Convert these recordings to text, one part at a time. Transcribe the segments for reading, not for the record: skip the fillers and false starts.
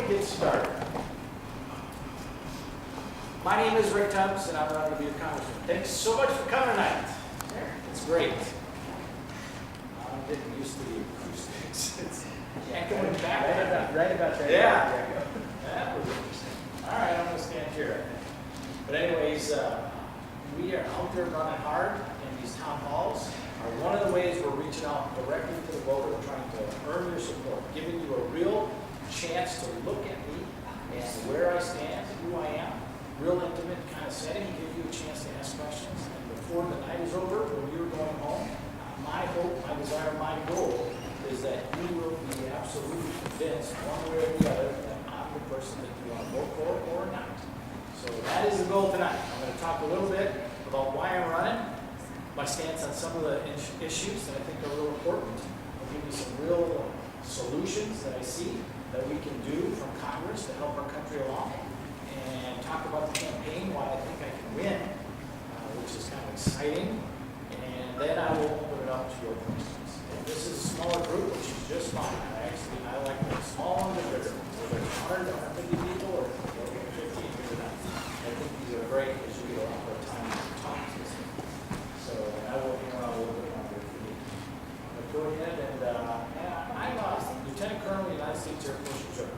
get started, my name is Rick Tubbs, and I'm going to be your congressman. Thanks so much for coming tonight. It's great. I'm getting used to the acoustics. It's echoing back. Right about there. Yeah. That was interesting. All right, I'm going to stand here. But anyways, we are out there running hard, and these town halls are one of the ways we're reaching out directly to the voter, trying to earn your support, giving you a real chance to look at me and where I stand, who I am, real intimate kind of setting, give you a chance to ask questions. And before the night is over, when you're going home, my hope, my desire, my goal is that you will be absolutely convinced, one way or the other, that I'm the person that you want to vote for or not. So that is the goal tonight. I'm going to talk a little bit about why I'm running, my stance on some of the issues that I think are real important. I'll give you some real solutions that I see that we can do from Congress to help our country along, and talk about the campaign, why I think I can win, which is kind of exciting. And then I will open it up to your questions. And this is a smaller group, which is just fine. I like the small and the bigger. Whether it's 100 or 150 people or 15 here tonight. I think these are great because you get a lot more time to talk to us. So I will hang around a little bit longer for you. But go ahead and I'm Lieutenant Colonel of the United States Air Force Reserve.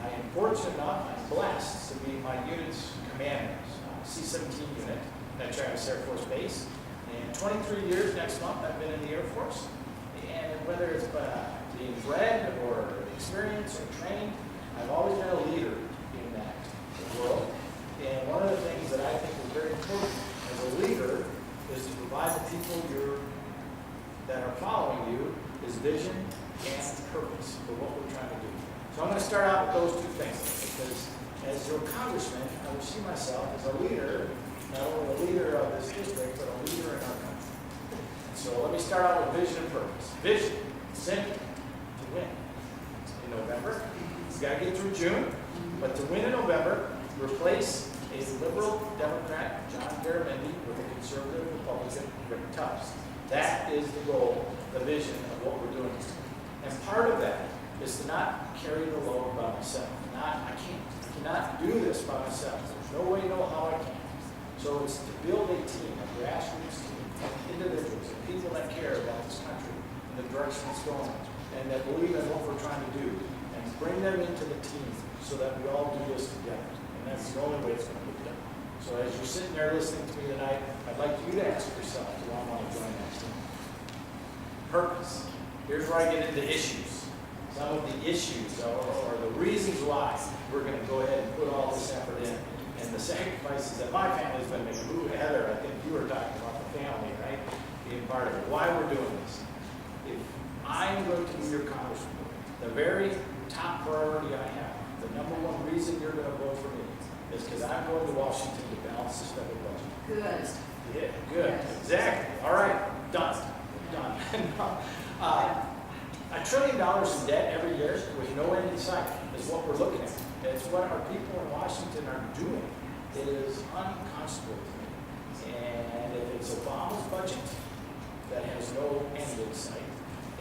I am fortunate enough, I'm blessed to be my unit's commander, C-17 unit at Travis Air Force Base. And 23 years next month I've been in the Air Force. And whether it's being bred or experience or trained, I've always been a leader in that world. And one of the things that I think is very important as a leader is to provide the people that are following you is vision and purpose for what we're trying to do. So I'm going to start out with those two things, because as your congressman, I would see myself as a leader, not only a leader of this district, but a leader in our country. So let me start out with vision and purpose. Vision, simple, to win in November. You've got to get through June, but to win in November, replace a liberal Democrat, John Garamendi, with a conservative Republican, Rick Tubbs. That is the goal, the vision of what we're doing. And part of that is to not carry the load by myself. I cannot do this by myself. There's no way, no how I can. So it's to build a team, a grassroots team, of individuals and people that care about this country and the direction it's going, and that believe in what we're trying to do, and bring them into the team so that we all do this together. And that's the only way it's going to get done. So as you're sitting there listening to me tonight, I'd like you to ask yourself, do I want to join that team? Purpose. Here's where I get into issues. Some of the issues or the reasons why we're going to go ahead and put all this effort in, and the sacrifices that my family's been making. Ooh, Heather, I think you were talking about the family, right? Being part of it. Why we're doing this. If I'm going to be your congressman, the very top priority I have, the number one reason you're going to vote for me is because I'm going to Washington to balance this federal budget. Good. Yeah, good. Yes. Exactly. All right. Done. $1 trillion in debt every year with no end in sight is what we're looking at. It's what our people in Washington are doing. It is unconscionable to me. And if it's Obama's budget that has no end in sight,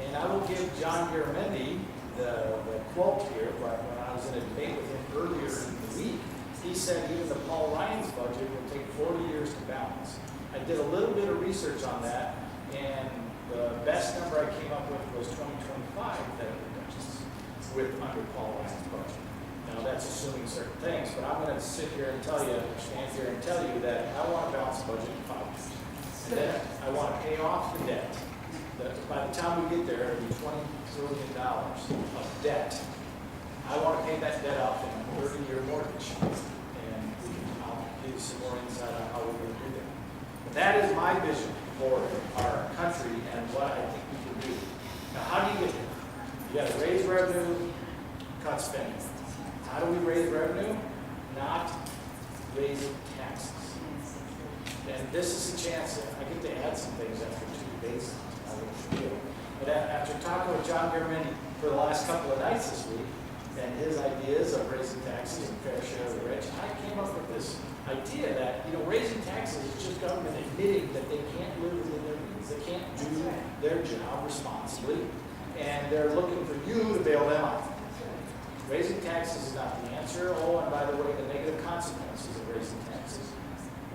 and I will give John Garamendi the quote here, when I was in a debate with him earlier in the week, he said even the Paul Ryan's budget will take 40 years to balance. I did a little bit of research on that, and the best number I came up with was 2025 that it would balance with under Paul Ryan's budget. Now that's assuming certain things, but I'm going to sit here and stand here and tell you that I want to balance the budget in 5 years. And then I want to pay off the debt. By the time we get there, it'll be $20 trillion of debt. I want to pay that debt off in a 30-year mortgage. And I'll give you some more insight on how we're going to do that. But that is my vision for our country and what I think we can do. Now, how do you get there? You got to raise revenue, cut spending. How do we raise revenue? Not raising taxes. And this is a chance that I get to add some things after 2 debates. But after talking with John Garamendi for the last couple of nights this week, and his ideas of raising taxes and fair share of the rich, I came up with this idea that, raising taxes is just government admitting that they can't live within their means. They can't do their job responsibly, and they're looking for you to bail them out. Raising taxes is not the answer. Oh, and by the way, the negative consequences of raising taxes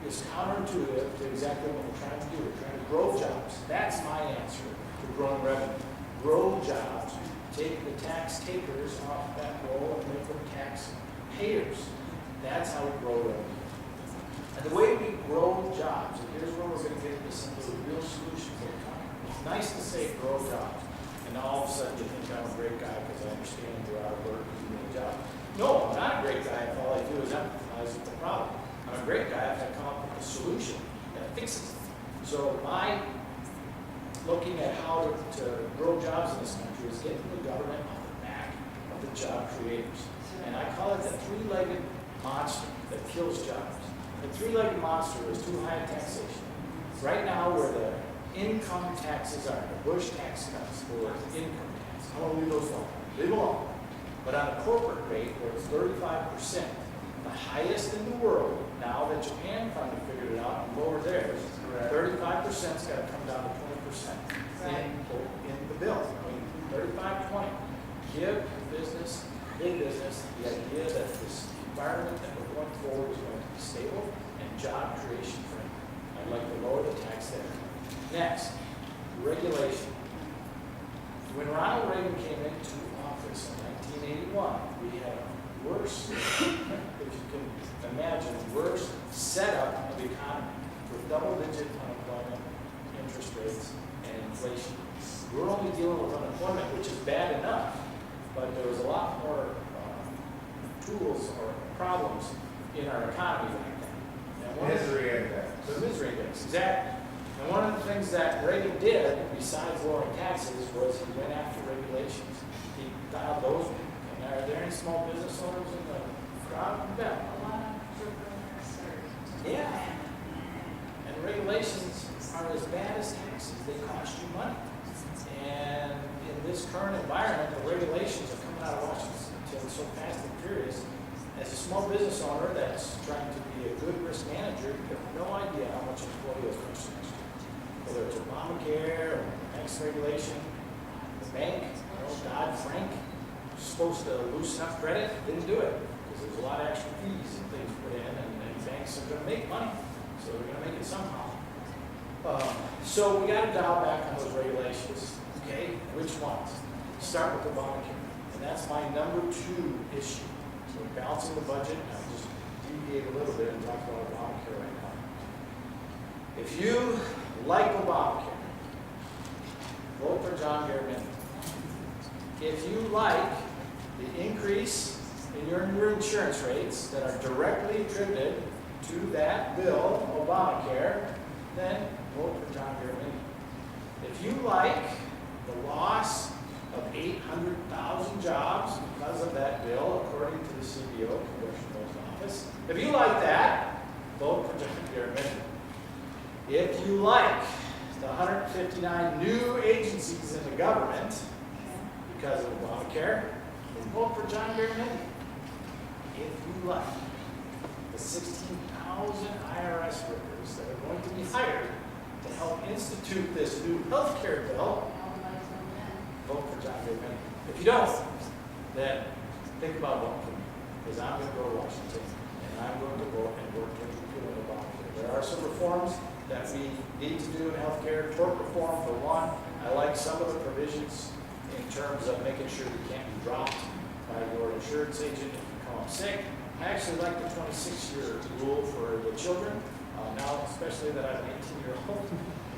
is counterintuitive to exactly what we're trying to do. We're trying to grow jobs. That's my answer to growing revenue. Grow jobs. Take the tax takers off that roll and make them tax payers. That's how we grow revenue. And the way we grow jobs, and here's where we're going to get into some of the real solutions that come. It's nice to say grow jobs, and now all of a sudden you think I'm a great guy because I understand you're out of work and you need a job. No, I'm not a great guy if all I do is empathize with the problem. I'm a great guy if I come up with a solution that fixes it. So my looking at how to grow jobs in this country is getting the government on the back of the job creators. And I call it the three-legged monster that kills jobs. The three-legged monster is too high taxation. Right now, where the income taxes are, the Bush tax cuts for income tax, I want to leave those alone. Leave them alone. But on the corporate rate, where it's 35%, the highest in the world, now that Japan finally figured it out and lowered theirs, 35%'s got to come down to 20% in the bill. I mean, 35-20. Give business, big business, the idea that this environment that we're going forward is going to be stable and job creation friendly. I'd like to lower the tax there. Next, regulation. When Ronald Reagan came into office in 1981, we had a worse, if you can imagine, worse setup of the economy with double-digit unemployment, interest rates, and inflation. We were only dealing with unemployment, which is bad enough, but there was a lot more tools or problems in our economy back then. Misery index. The misery index, exactly. And one of the things that Reagan did, besides lowering taxes, was he went after regulations. He dialed those in. And are there any small business owners in the crowd? A lot of entrepreneurs are. Yeah. And regulations are as bad as taxes. They cost you money. And in this current environment, the regulations are coming out of Washington so fast and furious. As a small business owner that's trying to be a good risk manager, you have no idea how much employee is going to next year. Whether it's Obamacare or next regulation, the bank, Dodd-Frank, supposed to loosen up credit, didn't do it because there's a lot of extra fees and things put in, and banks are going to make money, so they're going to make it somehow. So we got to dial back on those regulations. Okay, which ones? Start with Obamacare, and that's my number 2 issue. So we're balancing the budget. I'll just deviate a little bit and talk about Obamacare right now. If you like Obamacare, vote for John Garrett. If you like the increase in your insurance rates that are directly attributed to that bill, Obamacare, then vote for John Garrett. If you like the loss of 800,000 jobs because of that bill, according to the CBO, Congressional office, if you like that, vote for John Garrett. If you like the 159 new agencies in the government because of Obamacare, then vote for John Garrett. If you like the 16,000 IRS workers that are going to be hired to help institute this new health care bill, vote for John Garrett. If you don't, then think about voting for me, because I'm going to go to Washington, and I'm going to vote and work with people in Obamacare. There are some reforms that we need to do in healthcare. Tort reform, for one. I like some of the provisions in terms of making sure you can't be dropped by your insurance agent if you come up sick. I actually like the 26-year rule for the children. Now, especially that I have an 18-year-old.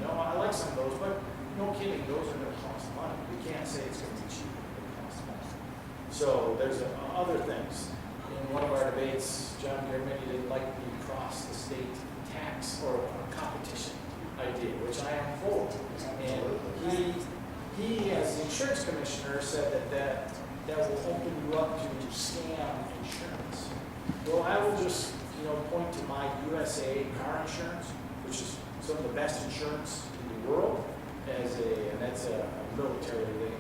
I like some of those, but no kidding, those are going to cost money. We can't say it's going to be cheap. It costs money. So there's other things. In one of our debates, John Garrett didn't like the cross the state tax or competition idea, which I am for. And he as the insurance commissioner, said that will open you up to scam insurance. Well, I will just point to my USA car insurance, which is some of the best insurance in the world, and that's a military, they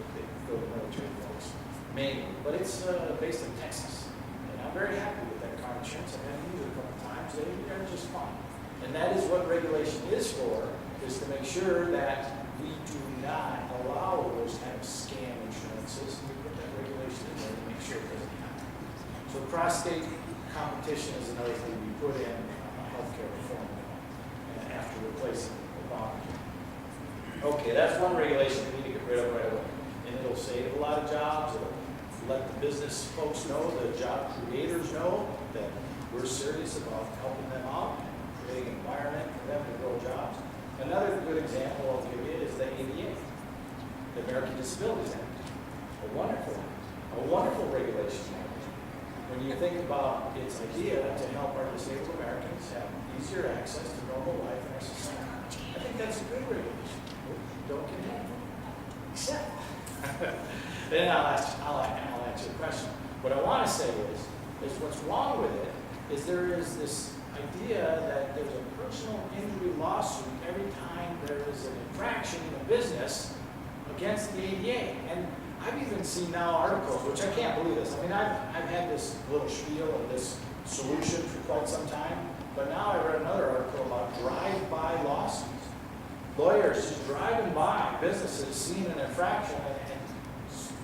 go to military folks mainly, but it's based in Texas. And I'm very happy with that car insurance. I've had it used a couple times. They're just fine. And that is what regulation is for, is to make sure that we do not allow those kind of scam insurances. We put that regulation in there to make sure it doesn't happen. So cross-state competition is another thing we put in healthcare reform and after replacing Obamacare. Okay, that's one regulation we need to get rid of right away. And it'll save a lot of jobs. It'll let the business folks know, the job creators know that we're serious about helping them out, creating an environment for them to grow jobs. Another good example I'll give you is the ADA, the American Disabilities Act. A wonderful regulation. When you think about its idea to help our disabled Americans have easier access to normal life in our society, I think that's a good regulation. Don't get me. Except, then I'll answer the question. What I want to say is what's wrong with it is there is this idea that there's a personal injury lawsuit every time there is an infraction in a business against the ADA. And I've even seen now articles, which I can't believe this. I mean, I've had this little spiel of this solution for quite some time, but now I read another article about drive-by lawsuits. Lawyers just driving by businesses, seeing an infraction and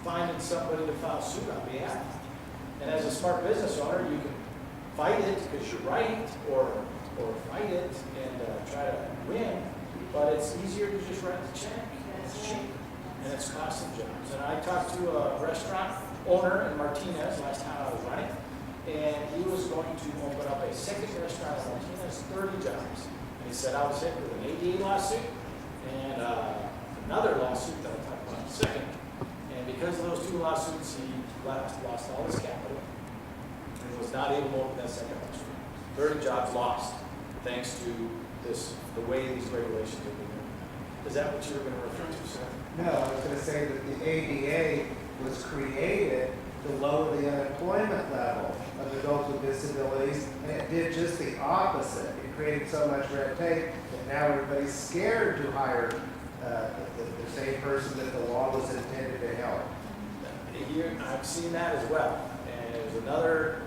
finding somebody to file suit on behalf. And as a smart business owner, you can fight it because you're right, or fight it and try to win, but it's easier to just write the check. It's cheap. And it's costing jobs. And I talked to a restaurant owner in Martinez last time I was running, and he was going to open up a second restaurant in Martinez, 30 jobs. And he said I was hit with an ADA lawsuit and another lawsuit that I'll talk about in a second. And because of those two lawsuits, he lost all his capital and was not able to open that second restaurant. 30 jobs lost, thanks to the way these regulations are being implemented. Is that what you were going to refer to, sir? No, I was going to say that the ADA was created to lower the unemployment level of adults with disabilities, and it did just the opposite. It created so much red tape that now everybody's scared to hire the same person that the law was intended to help. Here, I've seen that as well. And there's another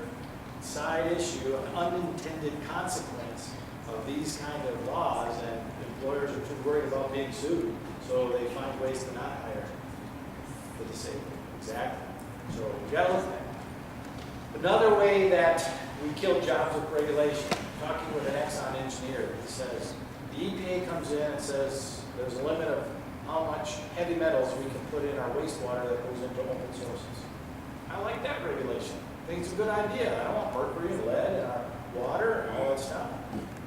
side issue, an unintended consequence of these kind of laws, and employers are too worried about being sued, so they find ways to not hire the disabled. Exactly. So we got to look at that. Another way that we kill jobs with regulation, talking with an Exxon engineer, he says, the EPA comes in and says there's a limit of how much heavy metals we can put in our wastewater that goes into open sources. I like that regulation. I think it's a good idea. I don't want mercury and lead in our water and all that stuff.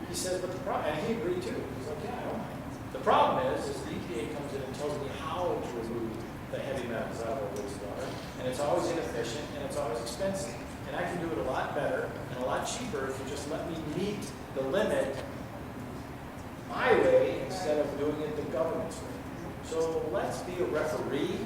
He says, but the problem, and he agreed too. He's like, yeah, I don't mind. The problem is the EPA comes in and tells me how to remove the heavy metals out of our wastewater, and it's always inefficient and it's always expensive. And I can do it a lot better and a lot cheaper if you just let me meet the limit my way instead of doing it the government's way. So let's be a referee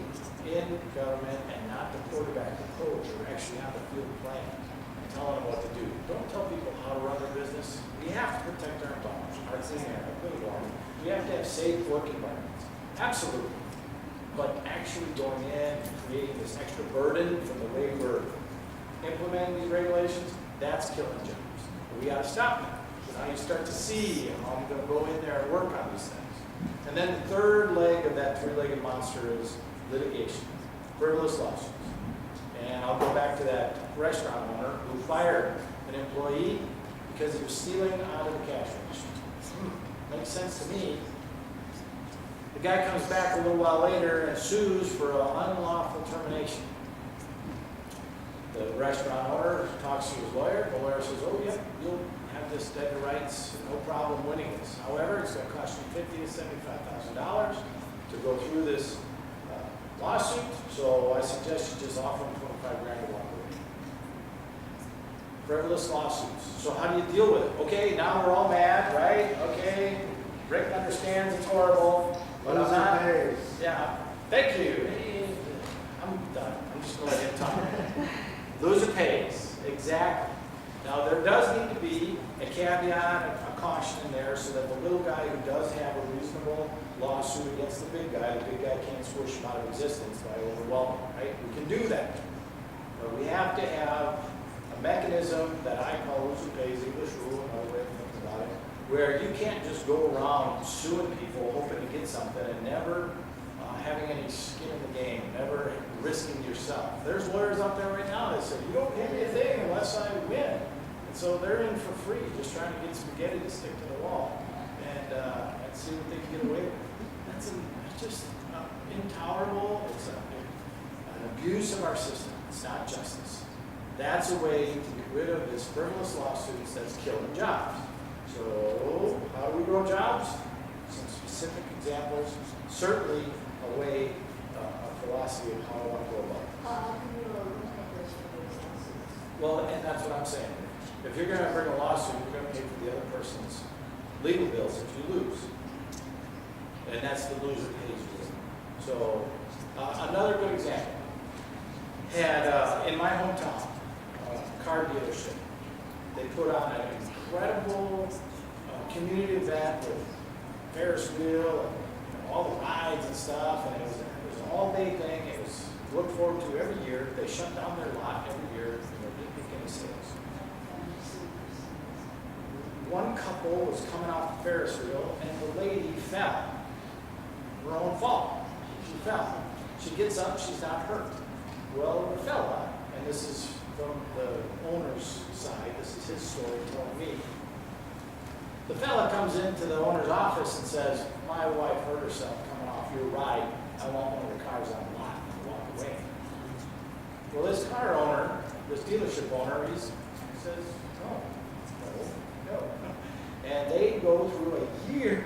in government and not the quarterback, the coach, or actually on the field playing and telling them what to do. Don't tell people how to run their business. We have to protect our environment, our clean air, our clean water. We have to have safe work environments. Absolutely. But actually going in and creating this extra burden from the way we're implementing these regulations, that's killing jobs. We got to stop that. So now you start to see how I'm going to go in there and work on these things. And then the third leg of that three-legged monster is litigation, frivolous lawsuits. And I'll go back to that restaurant owner who fired an employee because he was stealing out of the cash register. Makes sense to me. The guy comes back a little while later and sues for an unlawful termination. The restaurant owner talks to his lawyer. The lawyer says, oh, yeah, you'll have this dead to rights, no problem winning this. However, it's going to cost you $50,000 to $75,000 to go through this lawsuit, so I suggest you just offer him $25,000 to walk away. Frivolous lawsuits. So how do you deal with it? Okay, now we're all mad, right? Okay, Rick understands it's horrible, but I'm not. Yeah, thank you. I'm done. I'm just going to let him talk. Loser pays. Exactly. Now, there does need to be a caveat, a caution in there, so that the little guy who does have a reasonable lawsuit against the big guy can't squish him out of existence by overwhelming, right? We can do that. But we have to have a mechanism that I call loser pays, English rule, another way of thinking about it, where you can't just go around suing people, hoping to get something, and never having any skin in the game, never risking yourself. There's lawyers out there right now that say, you don't pay me a thing, and so they're in for free, just trying to get spaghetti to stick to the wall and see what they can get away with. That's just intolerable. It's an abuse of our system. It's not justice. That's a way to get rid of this frivolous lawsuits that's killing jobs. So how do we grow jobs? Some specific examples, certainly a way, a philosophy of how I want to go about it. How can you eliminate those frivolous lawsuits? Well, and that's what I'm saying. If you're going to bring a lawsuit, you're going to pay for the other person's legal bills if you lose. And that's the loser pays rule. So another good example. Had in my hometown, a car dealership, they put on an incredible community event with Ferris wheel and all the rides and stuff, and it was an all-day thing. It was looked forward to every year. They shut down their lot every year, and they didn't make any sales. One couple was coming off the Ferris wheel, and the lady fell. Her own fault. She fell. She gets up, she's not hurt. Well, the fella, and this is from the owner's side, this is his story telling me. The fella comes into the owner's office and says, my wife hurt herself coming off your ride. I want one of the cars on the lot and walk away. Well, this car owner, this dealership owner, he says, no. And they go through a year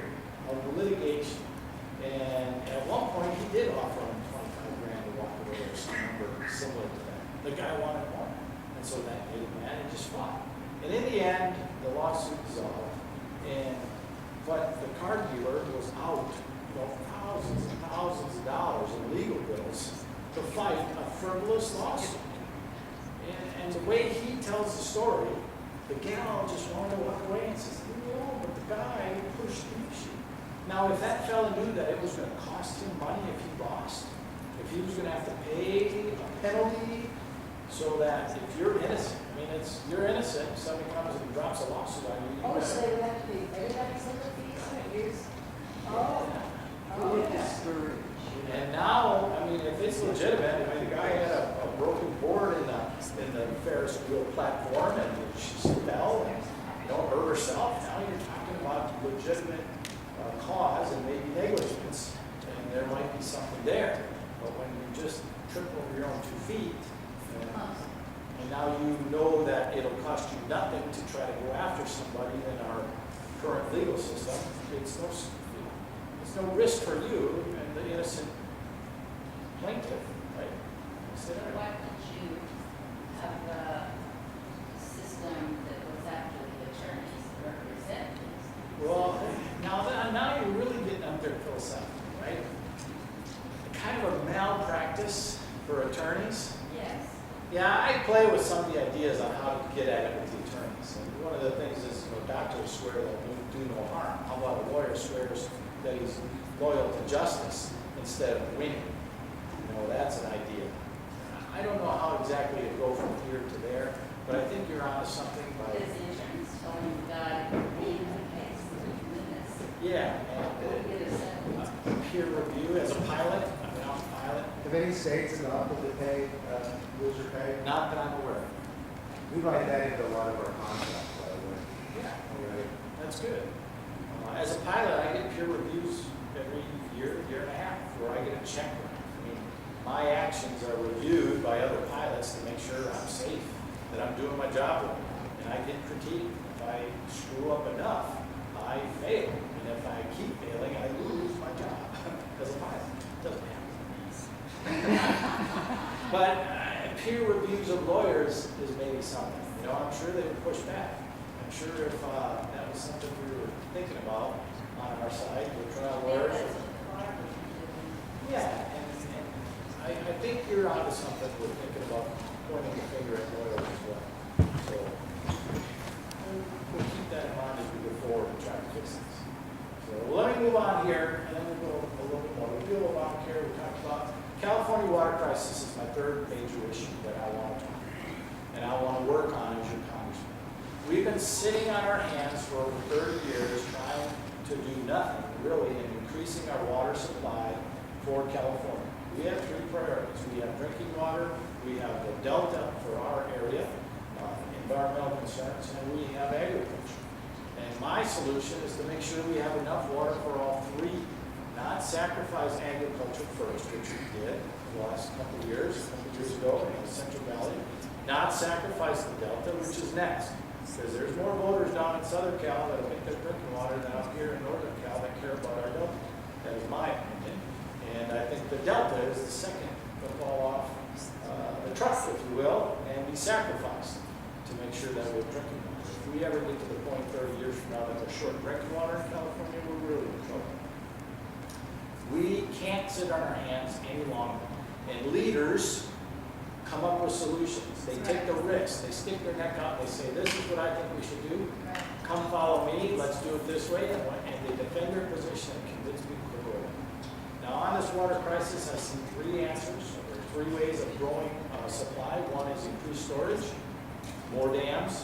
of litigation. And at one point, he did offer him $25,000 to walk away or some number similar to that. The guy wanted more. And so that made him mad and just fought. And in the end, the lawsuit dissolved. But the car dealer was out, thousands and thousands of dollars in legal bills to fight a frivolous lawsuit. And the way he tells the story, the gal just wanted to walk away and says, no, but the guy pushed the issue. Now, if that fella knew that it was going to cost him money if he lost, if he was going to have to pay a penalty, so that if you're innocent, I mean, you're innocent, somebody comes and drops a lawsuit on you. Oh, so they would have to be, everybody's legal fees on it, years? Oh, yeah. And now, I mean, if it's legitimate, I mean, the guy had a broken board in the Ferris wheel platform, and she fell and hurt herself. Now you're talking about legitimate cause and maybe negligence, and there might be something there. But when you just trip over your own 2 feet, and now you know that it'll cost you nothing to try to go after somebody in our current legal system, it's no risk for you and the innocent plaintiff, right? So why don't you have a system that goes after the attorneys that represent these? Well, now you're really getting up there philosophically, right? Kind of a malpractice for attorneys. Yes. Yeah, I play with some of the ideas on how to get at it with the attorneys. And one of the things is, doctors swear they'll do no harm. How about a lawyer swears that he's loyal to justice instead of winning? That's an idea. I don't know how exactly it goes from here to there, but I think you're onto something by... Does the insurance tell you God in the case that we do this? Yeah, We'll get a settlement. peer review as a pilot, Have any states adopted the pay, loser pay? not that I'm aware of. We write that into a lot of our contracts, by the way. Yeah, that's good. As a pilot, I get peer reviews every year and a half, where I get a check. I mean, my actions are reviewed by other pilots to make sure I'm safe, that I'm doing my job right, and I get critiqued. If I screw up enough, I fail, and if I keep failing, I lose my job as a pilot. It doesn't happen. But peer reviews of lawyers is maybe something. I'm sure they would push back. I'm sure if that was something we were thinking about on our side, with trial lawyers. Yeah, and I think you're onto something. We're thinking about pointing the finger at lawyers as well. So we'll keep that in mind as we go forward and try to fix this. So let me move on here, and then we'll go a little bit more. We do Obamacare. We talked about California water crisis is my third major issue that I want to talk about, and I want to work on as your congressman. We've been sitting on our hands for over 30 years trying to do nothing, really, in increasing our water supply for California. We have three priorities. We have drinking water, we have the Delta for our area, environmental concerns, and we have agriculture. And my solution is to make sure we have enough water for all three, not sacrifice agriculture first, which we did the last couple of years ago in the Central Valley, not sacrifice the Delta, which is next. Because there's more voters down in Southern Cal that think they're drinking water than up here in Northern Cal that care about our Delta. That is my opinion. And I think the Delta is the second to fall off the truck, if you will, and be sacrificed to make sure that we're drinking water. If we ever get to the point 30 years from now that we're short drinking water in California, we're really in trouble. We can't sit on our hands any longer. And leaders come up with solutions. They take the risk. They stick their neck out. They say, this is what I think we should do. Come follow me. Let's do it this way. And they defend their position and convince people to go away. Now, on this water crisis, I see three answers. There are three ways of growing supply. One is increased storage, more dams.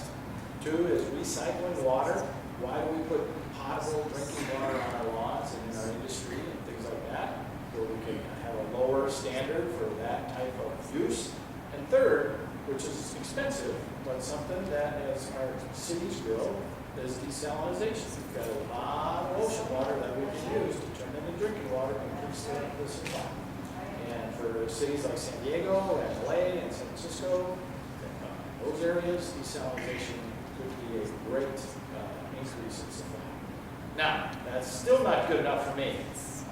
Two is recycling water. Why do we put potable drinking water on our lawns and in our industry and things like that, where we can have a lower standard for that type of use? And third, which is expensive, but something that as our cities grow, is desalinization. We've got a lot of ocean water that we can use to turn into drinking water and increase the supply. And for cities like San Diego and LA and San Francisco, those areas, desalinization could be a great increase in supply. Now, that's still not good enough for me.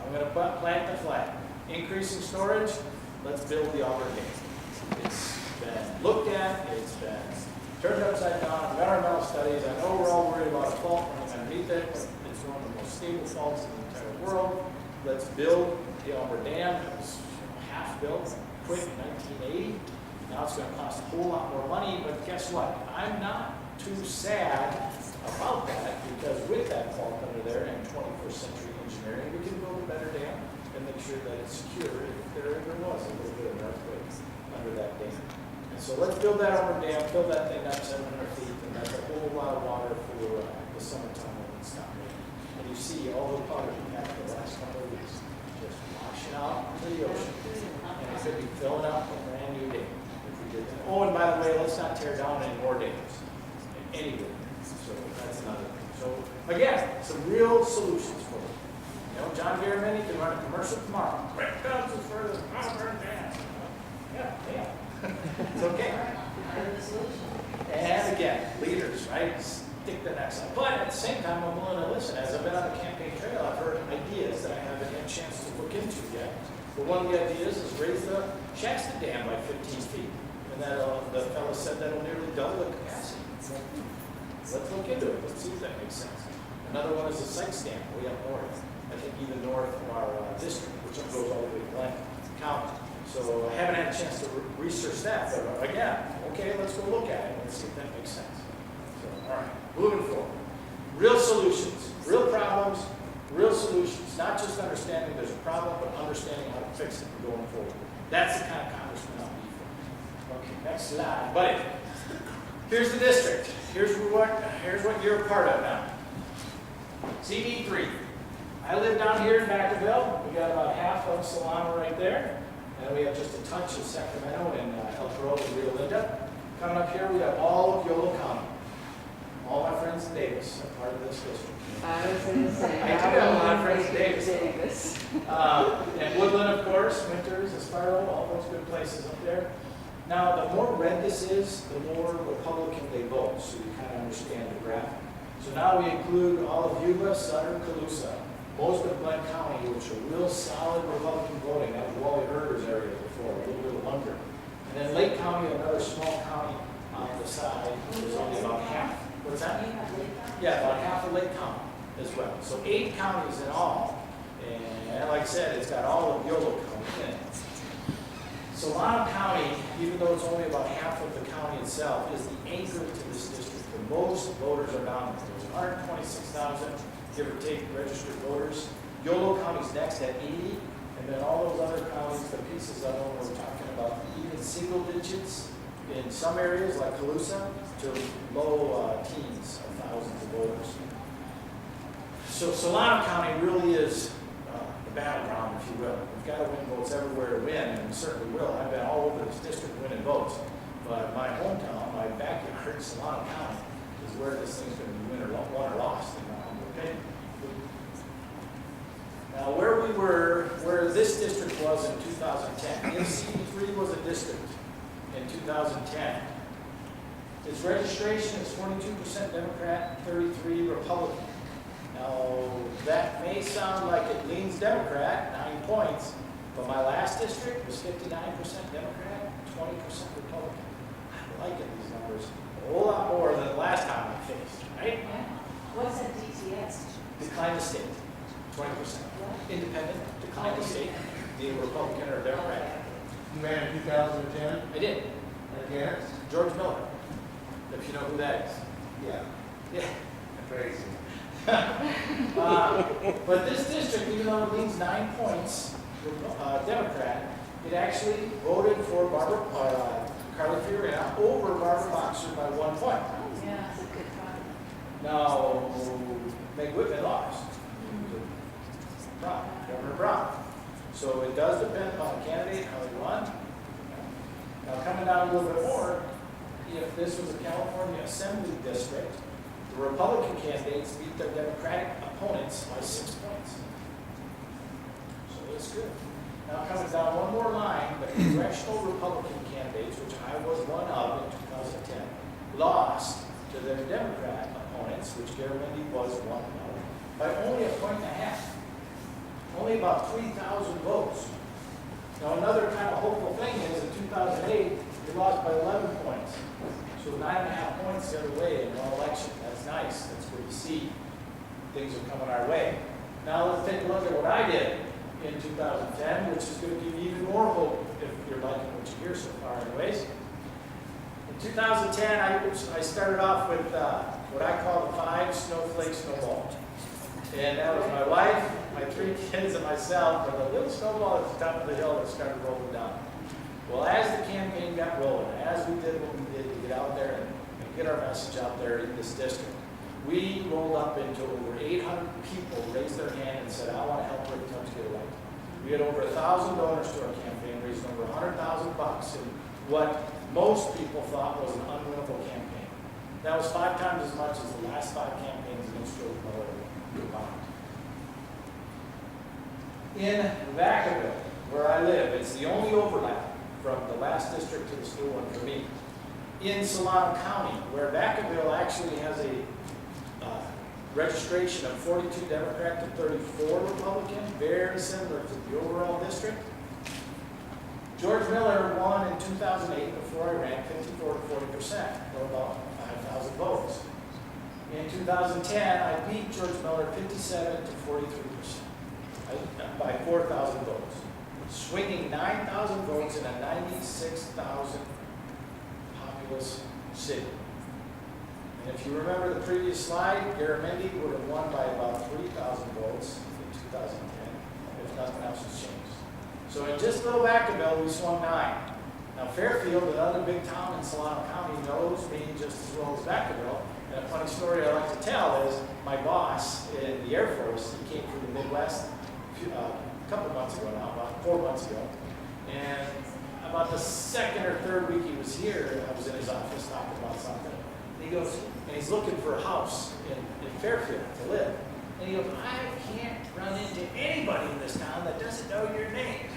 I'm going to plant the flag. Increasing storage, let's build the Auburn Dam. It's been looked at, it's been turned upside down, environmental studies. I know we're all worried about a fault running underneath it, but it's one of the most stable faults in the entire world. Let's build the Auburn Dam. It was half built, quick in 1980. Now it's going to cost a whole lot more money, but guess what? I'm not too sad about that, because with that fault under there and 21st century engineering, we can build a better dam and make sure that it's secure if there ever was a little bit of an earthquake under that dam. And so let's build that Auburn Dam, fill that thing up 700 feet, and that's a whole lot of water for the summertime when it's not raining. And you see all the powder we had for the last couple of weeks just washing out into the ocean, and it could be filling up a brand new dam if we did that. Oh, and by the way, let's not tear down any more dams anywhere. So that's another thing. So again, some real solutions for it. You know, John Garamendi can run a commercial tomorrow. Quick comes as far as Auburn Dam. Yeah. It's okay. And again, leaders, right? Stick the necks out. But at the same time, I'm willing to listen. As I've been on the campaign trail, I've heard ideas that I haven't had a chance to look into yet. But one of the ideas is raise the Shasta Dam by 15 feet. And that the fellow said that'll nearly double the capacity. Let's look into it. Let's see if that makes sense. Another one is the Sykes Dam way up north. I think even north of our district, which goes all the way to Glen County. So I haven't had a chance to research that. But again, okay, let's go look at it and see if that makes sense. So, all right, moving forward. Real solutions, real problems, real solutions. Not just understanding there's a problem, but understanding how to fix it and going forward. That's the kind of congressman I'll be for. Okay, next slide. Buddy, here's the district. Here's what you're a part of now. CD3. I live down here in Vacaville. We got about half of Solano right there. And we have just a touch of Sacramento and El Toro and Rio Linda. Coming up here, we have all of Yolo County. All my friends in Davis are part of this district. I was going to say, I do have a lot of friends in Davis. And Woodland, of course, Winters, Asparo, all those good places up there. Now, the more red this is, the more Republican they vote, so you kind of understand the graph. So now we include all of Yuba, Sutter, Colusa, most of Glen County, which are real solid Republican voting. That was Wally Herder's area before, a little bit longer. And then Lake County, another small county on the side, is only about half. What's that? Yeah, about half of Lake County as well. So 8 counties in all. And like I said, it's got all of Yolo County in it. Solano County, even though it's only about half of the county itself, is the anchor to this district. The most voters are down there. There's 126,000, give or take, registered voters. Yolo County's next at 80, and then all those other counties, the pieces of them we're talking about, even single digits in some areas like Colusa to low teens of thousands of voters. So Solano County really is the battleground, if you will. We've got to win votes everywhere to win, and we certainly will. I've been all over this district winning votes. But my hometown, my backyard, in Solano County is where this thing's gonna be won or lost, in my humble opinion. Now, where this district was in 2010, if CD3 was a district in 2010, its registration is 42% Democrat, 33 Republican. Now, that may sound like it leans Democrat, 9 points, but my last district was 59% Democrat, 20% Republican. I'm liking these numbers a whole lot more than the last time I faced, right? What's that DTS? Decline the state, 20%. Independent, decline the state, either Republican or Democrat. You ran in 2010 I did. against? George Miller, if you know who that is. Yeah, Yeah. crazy. But this district, even though it leans 9 points, Democrat, it actually voted for Carly Fiorina over Barbara Boxer by 1 point. Yeah, that's a good problem. Now, Meg Whitman lost. Governor Brown. So it does depend upon the candidate, how they won. Now, coming down a little bit more, if this was a California Assembly district, the Republican candidates beat their Democratic opponents by 6 points. So it's good. Now, coming down one more line, the Congressional Republican candidates, which I was one of in 2010, lost to their Democrat opponents, which Garamendi was one of, by only 1.5 points. Only about 3,000 votes. Now, another kind of hopeful thing is in 2008, we lost by 11 points. So 9.5 points the other way in one election. That's nice. That's good to see. Things are coming our way. Now, let's take a look at what I did in 2010, which is going to give you even more hope if you're liking what you hear so far anyways. In 2010, I started off with what I call the 5 snowflake snowball. And that was my wife, my 3 kids, and myself, and the little snowball at the top of the hill that started rolling down. Well, as the campaign got rolling, as we did what we did to get out there and get our message out there in this district, we rolled up into over 800 people raised their hand and said, I want to help Rick Tubbs get elected. We had over 1,000 donors to our campaign, raising over $100,000 in what most people thought was an unwinnable campaign. That was 5 times as much as the last 5 campaigns against George Miller combined. In Vacaville, where I live, it's the only overlap from the last district to the school one for me. In Solano County, where Vacaville actually has a registration of 42 Democrat to 34 Republican, very similar to the overall district. George Miller won in 2008 before I ran 54 to 40%, or about 5,000 votes. In 2010, I beat George Miller 57 to 43%, by 4,000 votes, swinging 9,000 votes in a 96,000 populous city. And if you remember the previous slide, Garamendi would have won by about 3,000 votes in 2010 if nothing else has changed. So in just little Vacaville, we swung 9. Now Fairfield, another big town in Solano County, knows me just as well as Vacaville. And a funny story I like to tell is my boss in the Air Force, he came from the Midwest a couple months ago now, about 4 months ago. And about the 2nd or 3rd week he was here, I was in his office talking about something. And he goes, and he's looking for a house in Fairfield to live. And he goes, I can't run into anybody in this town that doesn't know your name.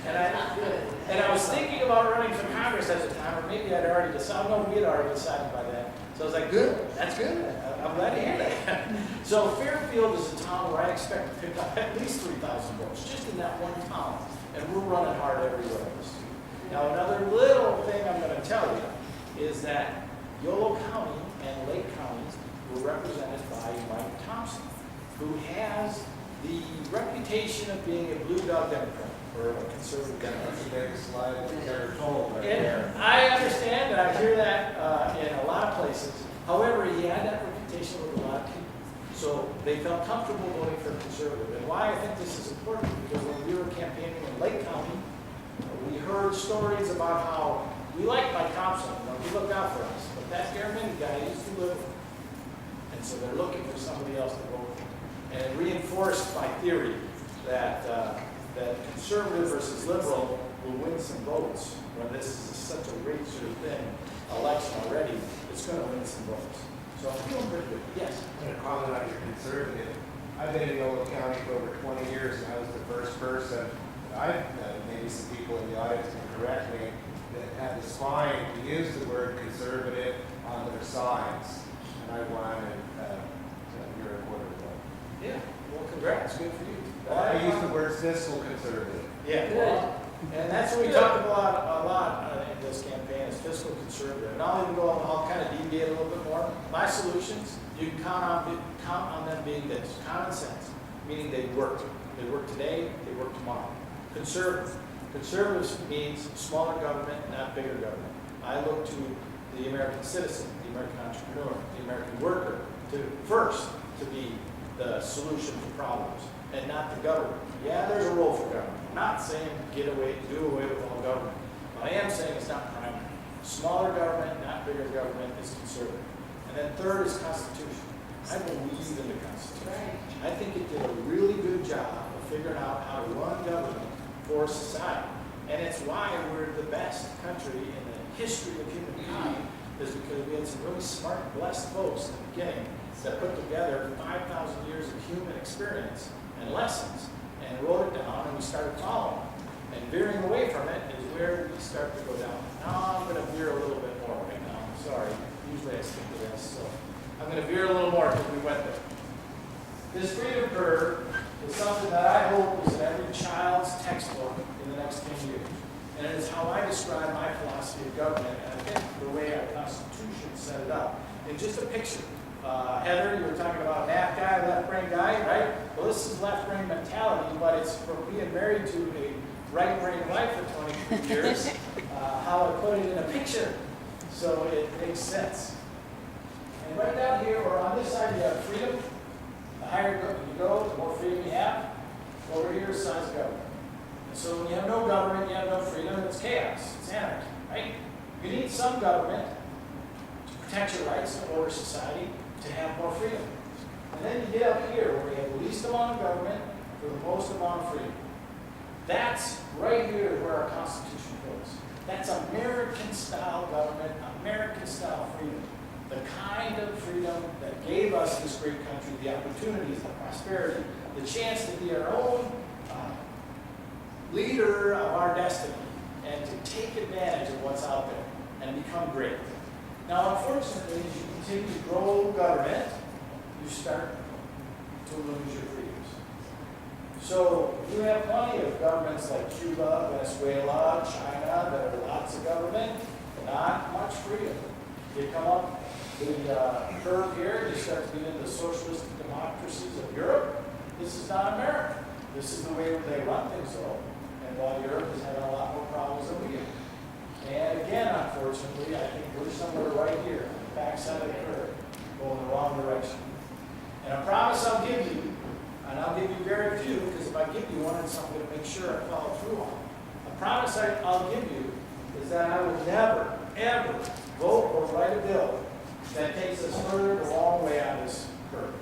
And I was thinking about running for Congress at the time, or maybe I'd already decided, no, we had already decided by then. So I was like, good, that's good. I'm glad to hear that. So Fairfield is a town where I expect to pick up at least 3,000 votes, just in that one town. And we're running hard everywhere else. Now, another little thing I'm going to tell you is that Yolo County and Lake County were represented by Mike Thompson, who has the reputation of being a blue dog Democrat, or a conservative Democrat. That's the biggest slide we've ever told right And there. I understand, and I hear that in a lot of places. However, he had that reputation with a lot of people. So they felt comfortable voting for a conservative. And why I think this is important, because when we were campaigning in Lake County, we heard stories about how we like Mike Thompson, he looked out for us. But that Garamendi guy used to live. And so they're looking for somebody else to vote for. And it reinforced my theory that that conservative versus liberal will win some votes when this is such a razor thin election already. It's going to win some votes. So I'm feeling pretty good. Yes. I'm going to comment on your conservative. I've been in Yolo County for over 20 years, and I was the first person that I've known, maybe some people in the audience can correct me, that had the spine to use the word conservative on their signs. And I won a year and a quarter ago. Yeah. Well, congrats. Good for you. I use the word fiscal conservative. Yeah, well, and that's what we talked about a lot in this campaign is fiscal conservative. And I'll even go, I'll kind of deviate a little bit more. My solutions, you can count on them being this, common sense, meaning they work. They work today, they work tomorrow. Conservative. Conservative means smaller government, not bigger government. I look to the American citizen, the American entrepreneur, the American worker to be the solution to problems, and not the government. Yeah, there's a role for government. I'm not saying do away with all government. What I am saying is not primary. Smaller government, not bigger government, is conservative. And then third is Constitution. I believe in the Constitution. I think it did a really good job of figuring out how to run government for society. And it's why we're the best country in the history of humankind, is because we had some really smart, blessed folks in the beginning that put together 5,000 years of human experience and lessons and wrote it down, and we started following. And veering away from it is where we start to go down. Now I'm going to veer a little bit more right now. I'm sorry. Usually I stick to this. So I'm going to veer a little more because we went there. This freedom curve is something that I hope is in every child's textbook in the next 10 years. And it is how I describe my philosophy of government, and I think the way our Constitution set it up. In just a picture, Heather, you were talking about a math guy, left-brain guy, right? Well, this is left-brain mentality, but it's from being married to a right-brain wife for 23 years, how I put it in a picture, so it makes sense. And right down here, or on this side, you have freedom. The higher you go, the more freedom you have. Over here is size of government. And so when you have no government, you have no freedom, it's chaos, it's anarchy, right? You need some government to protect your rights and order society, to have more freedom. And then you get up here where we have the least amount of government for the most amount of freedom. That's right here where our Constitution goes. That's American-style government, American-style freedom. The kind of freedom that gave us this great country, the opportunities, the prosperity, the chance to be our own leader of our destiny and to take advantage of what's out there and become great. Now, unfortunately, as you continue to grow government, you start to lose your freedoms. So you have plenty of governments like Cuba, Venezuela, China, that are lots of government, not much freedom. You come up the curve here, you start to get into the socialist democracies of Europe. This is not America. This is the way they run things, though. And while Europe is having a lot more problems than we do. And again, unfortunately, I think we're somewhere right here, on the backside of the curve, going the wrong direction. And a promise I'll give you, and I'll give you very few, because if I give you one, it's something to make sure I follow through on. A promise I'll give you is that I will never, ever vote or write a bill that takes us further the wrong way on this curve.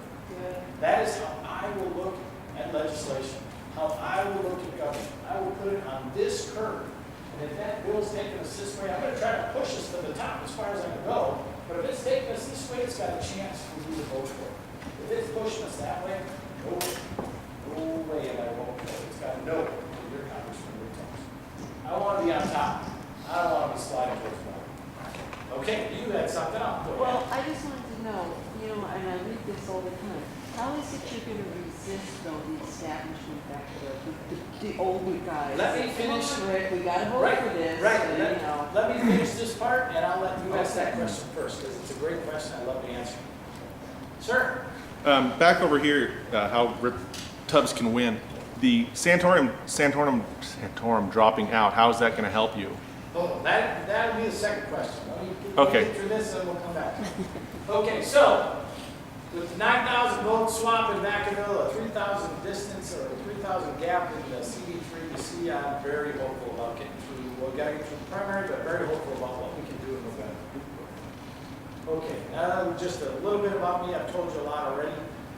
That is how I will look at legislation, how I will look at government. I will put it on this curve. And if that bill's taking us this way, I'm going to try to push us to the top as far as I can go. But if it's taking us this way, it's got a chance for you to vote for it. If it's pushing us that way, no way am I won't vote. It's got no for your congressman your toes. I want to be on top. I don't want to be sliding towards the bottom. Okay, you had something up. Well, I just wanted to know, and I read this all the time, how is it you're going to resist, though, the establishment back there, the older guys? Let me finish. We got to vote for this. Right. Let me finish this part, and I'll let you ask that question first, because it's a great question. I love the answer. Sir? Back over here, how Rip Tubbs can win. The Santorum dropping out, how is that going to help you? Oh, that'll be the second question. Let me get through this, and we'll come back. Okay, so with the 9,000 vote swap in Vacaville, a 3,000 distance or a 3,000 gap in the CD3 to C, I'm very hopeful about getting through. We'll get through the primary, but very hopeful about what we can do in November. Okay, now just a little bit about me. I've told you a lot already.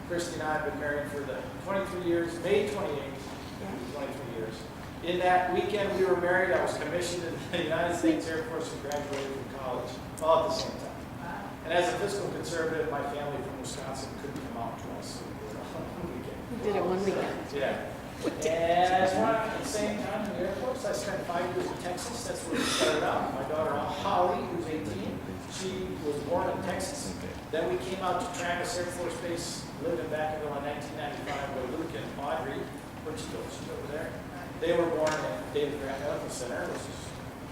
Christy and I have been married for the 23 years, May 28th, 23 years. In that weekend we were married, I was commissioned in the United States Air Force and graduated from college, all at the same time. And as a fiscal conservative, my family from Wisconsin couldn't come out to us, so we did it all one weekend. We did it one weekend. Yeah. And at the same time in the Air Force, I spent 5 years in Texas. That's where we started out. My daughter Holly, who's 18, she was born in Texas. Then we came out to Travis Air Force Base, lived in Vacaville in 1995 with Luke and Audrey. Where'd she go? She's over there. They were born at David Grant Medical Center, which is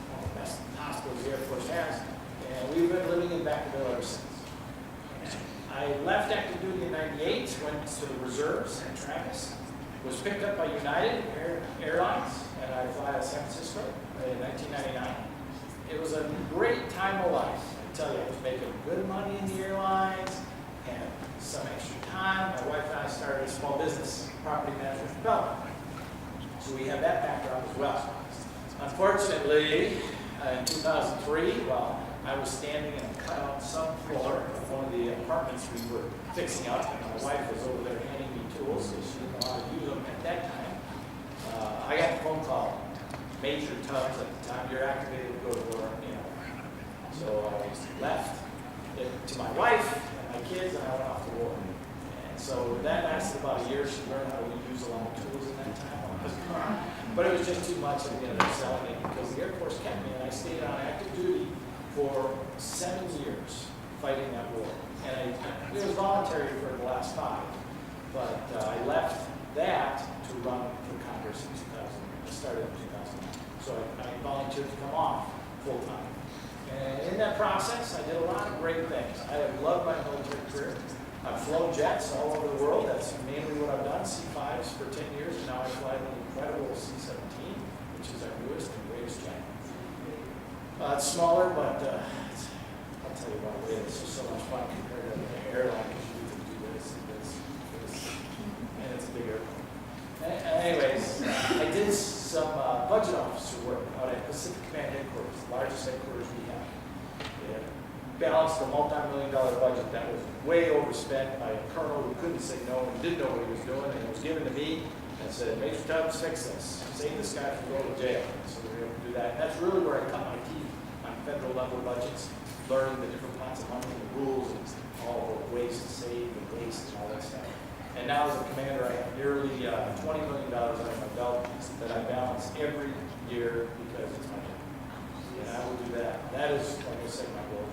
one of the best hospitals the Air Force has. And we've been living in Vacaville ever since. I left active duty in '98, went to the reserves at Travis. Was picked up by United Airlines, and I fly out of San Francisco in 1999. It was a great time of life. I tell you, I was making good money in the airlines, had some extra time. My wife and I started a small business, property management development. So we have that background as well. Unfortunately, in 2003, while I was standing in a cutout subfloor of one of the apartments we were fixing up, and my wife was over there handing me tools because she didn't know how to use them at that time. I got a phone call, Major Tubbs at the time, you're activated to go to war, you know. So I left it to my wife and my kids, and I went off to war. And so that lasted about a year. She learned how to use a lot of tools in that time. But it was just too much, and we ended up selling it because the Air Force kept me, and I stayed on active duty for 7 years fighting that war. And it was voluntary for the last 5. But I left that to run for Congress in 2000. I started in 2009. So I volunteered to come off full time. And in that process, I did a lot of great things. I have loved my military career. I've flown jets all over the world. That's mainly what I've done, C-5s for 10 years, and now I fly the incredible C-17, which is our newest and greatest jet. It's smaller, but I'll tell you about it. It's just so much fun compared to the airline because you can do this and it's a big airplane. Anyways, I did some budget officer work out at Pacific Command Headquarters, the largest headquarters we have. They balanced a multi-million-dollar budget that was way overspent by a colonel who couldn't say no and didn't know what he was doing, and it was given to me and said, Major Tubbs, fix this. Save this guy from going to jail. So we were able to do that. And that's really where I cut my teeth on federal level budgets, learning the different pots of money, the rules, and all the ways to save and waste and all that stuff. And now as a commander, I have nearly $20 million under my belt that I balance every year because it's my job. And I will do that. That is, like I said, my goal.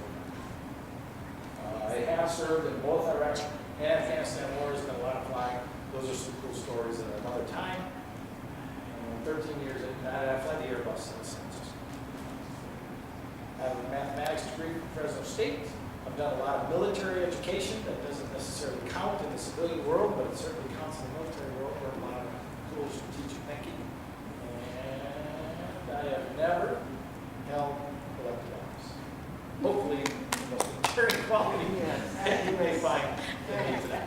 I have served in both Iraq and Afghanistan wars, done a lot of flying. Those are some cool stories at another time. And 13 years, I've flight the Airbus since. I have a mathematics degree from Fresno State. I've done a lot of military education that doesn't necessarily count in the civilian world, but it certainly counts in the military world. Where a lot of cool strategic thinking. And I have never held elected office. Hopefully, the most enduring quality that you may find in me today.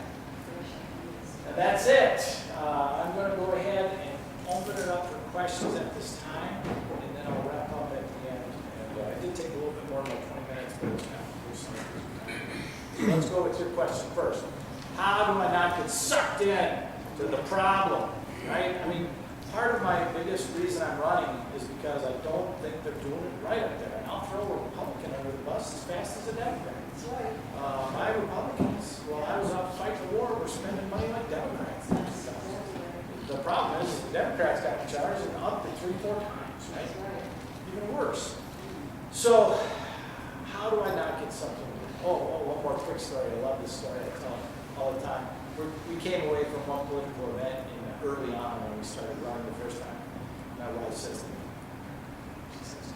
And that's it. I'm going to go ahead and open it up for questions at this time, and then I'll wrap up at the end. And I did take a little bit more than 20 minutes, but it's not so let's go with your question first. How do I not get sucked in to the problem, right? I mean, part of my biggest reason I'm running is because I don't think they're doing it right up there. And I'll throw a Republican under the bus as fast as a Democrat. That's right. My Republicans, while I was out fighting the war, were spending money like Democrats. The problem is the Democrats got in charge and up to 3-4 times, right? Even worse. So, how do I not get something? One more quick story. I love this story. I tell it all the time. We came away from one political event early on when we started running the first time. My wife says to me, she says,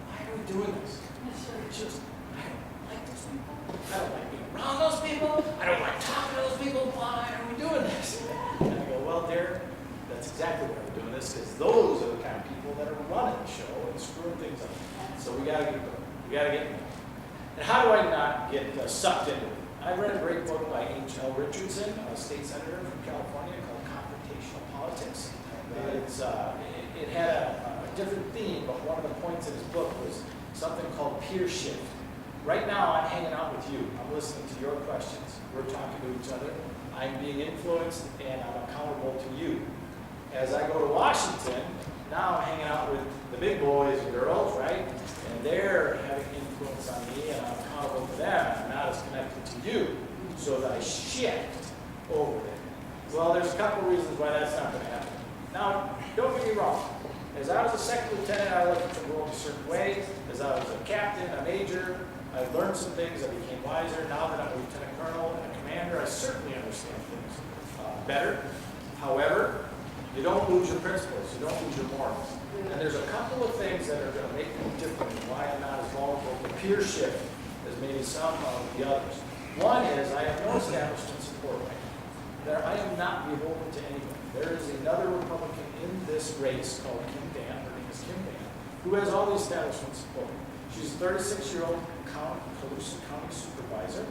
why are we doing this? It's just, I don't like those people. I don't like being around those people. I don't like talking to those people. Why are we doing this? And I go, well, dear, that's exactly why we're doing this, because those are the kind of people that are running the show and screwing things up. So we got to get them. We got to get them. And how do I not get sucked into it? I read a great book by H.L. Richardson, a state senator from California, called Confrontational Politics. It had a different theme, but one of the points in his book was something called peer shift. Right now, I'm hanging out with you. I'm listening to your questions. We're talking to each other. I'm being influenced, and I'm accountable to you. as I go to Washington, now I'm hanging out with the big boys and girls, right? And they're having influence on me, and I'm accountable to them. I'm not as connected to you, so that I shift over there. Well, there's a couple reasons why that's not going to happen. Now, don't get me wrong. As I was a second lieutenant, I looked at the world a certain way. As I was a captain, a major, I learned some things. I became wiser. Now that I'm a lieutenant colonel and a commander, I certainly understand things better. However, you don't lose your principles. You don't lose your morals. And there's a couple of things that are going to make me different and why I'm not as vulnerable to peer shift as maybe some of the others. One is I have no establishment support right now. I am not beholden to anyone. There is another Republican in this race called Kim Dan, her name is Kim Dan, who has all the establishment support. She's a 36-year-old Colusa County supervisor.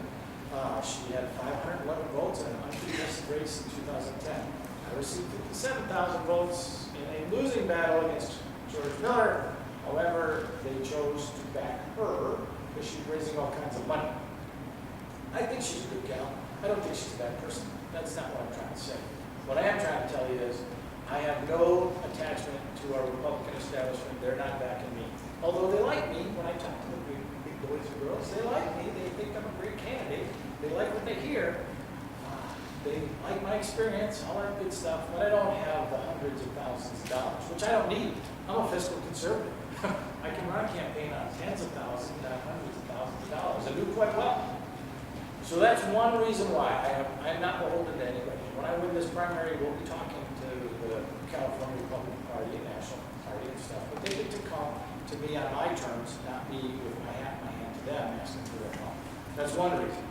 She had 511 votes in an uncontested race in 2010. I received 57,000 votes in a losing battle against George Miller. However, they chose to back her because she's raising all kinds of money. I think she's a good gal. I don't think she's a bad person. That's not what I'm trying to say. What I am trying to tell you is I have no attachment to our Republican establishment. They're not backing me. Although they like me when I talk to the big boys and girls. They like me. They think I'm a great candidate. They like what they hear. They like my experience, all that good stuff, but I don't have the hundreds of thousands of dollars, which I don't need. I'm a fiscal conservative. I can run a campaign on tens of thousands, not hundreds of thousands of dollars, and do quite well. So that's one reason why I'm not beholden to anybody. When I win this primary, we'll be talking to the California Republican Party and National Party and stuff, but they get to come to me on my terms, not me with my hand to them, asking for their help. That's one reason.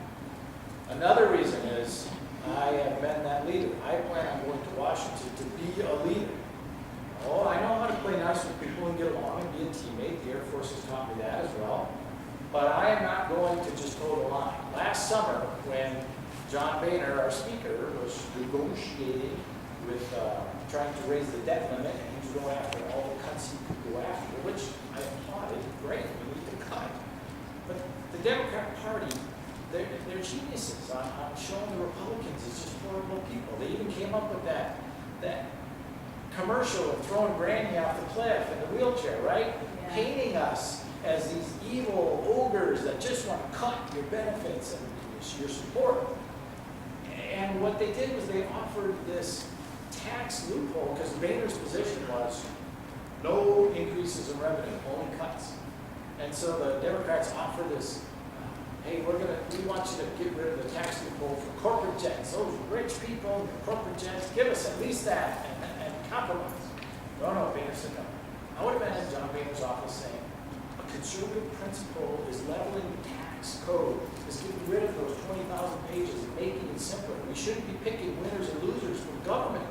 Another reason is I have been that leader. I plan on going to Washington to be a leader. Oh, I know how to play nice with people and get along and be a teammate. The Air Force has taught me that as well. But I am not going to just toe the line. Last summer, when John Boehner, our speaker, was negotiating with trying to raise the debt limit, and he was going after all the cuts he could go after, which I applauded. Great, we need to cut. But the Democrat Party, they're geniuses on showing the Republicans as just horrible people. They even came up with that commercial of throwing Brandy off the cliff in the wheelchair, right? Yeah. Painting us as these evil ogres that just want to cut your benefits and your support. And what they did was they offered this tax loophole because Boehner's position was no increases in revenue, only cuts. And so the Democrats offered this, hey, we want you to get rid of the tax loophole for corporate jets. Those rich people, corporate jets, give us at least that and compromise. No, Boehner said no. I would have been in John Boehner's office saying, a conservative principle is leveling the tax code, is getting rid of those 20,000 pages and making it simpler. We shouldn't be picking winners and losers from government.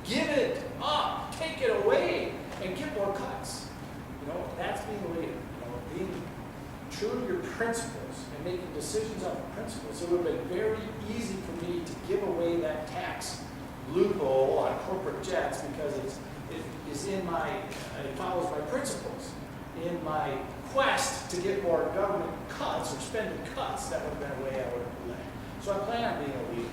Give it up, take it away, and get more cuts. That's being a leader. Being true to your principles and making decisions on the principles. It would have been very easy for me to give away that tax loophole on corporate jets because it follows my principles. In my quest to get more government cuts or spending cuts, that would have been a way I would have led. So I plan on being a leader.